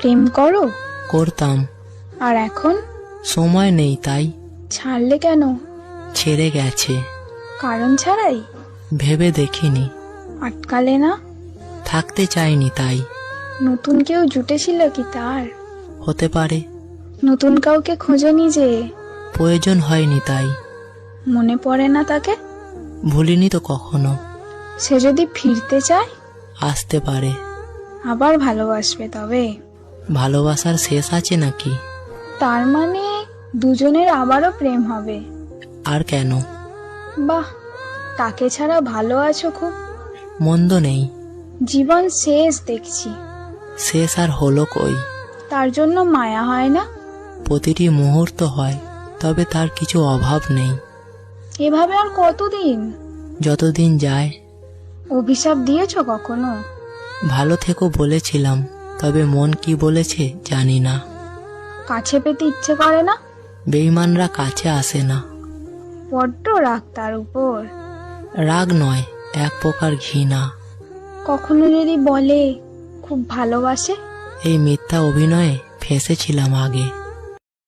প্রেম করো? করতাম। আর এখন? সময় নেই তাই। ছাড়লে কেন? ছেড়ে গেছে। কারণ ছাড়াই? ভেবে দেখিনি। আটকালে না? থাকতে চাইনি তাই। নতুন কেউ জুটেছিল কি তার? হতে পারে। নতুন কাউকে খোঁজনি যে? প্রয়োজন হয়নি তাই। মনে পড়ে না তাকে? ভুলিনি তো কখনো। সে যদি ফিরতে চায়? আসতে পারে। আবার ভালোবাসবে তবে? ভালোবাসার শেষ আছে নাকি? তার মানে দুজনের আবারও প্রেম হবে? আর কেন? বাহ, তাকে ছাড়া ভালো আছো খুব। মন্দ নেই। জীবন শেষ দেখছি। শেষ আর হলো কই? তার জন্য মায়া হয় না? প্রতিটি মুহূর্ত হয়, তবে তার কিছু অভাব নেই। এভাবে আর কতদিন? যতদিন যায়। অভিশাপ দিয়েছো কখনো? ভালো থেকো বলেছিলাম, তবে মন কি বলেছে জানি না। কাছে পেতে ইচ্ছে করে না? বেঈমানরা কাছে আসে না। বড্ড রাগ তার উপর। রাগ নয়, এক প্রকার ঘৃণা। কখনো যদি বলে খুব ভালোবাসে? এই মিথ্যা অভিনয়ে ফেঁসেছিলাম আগে।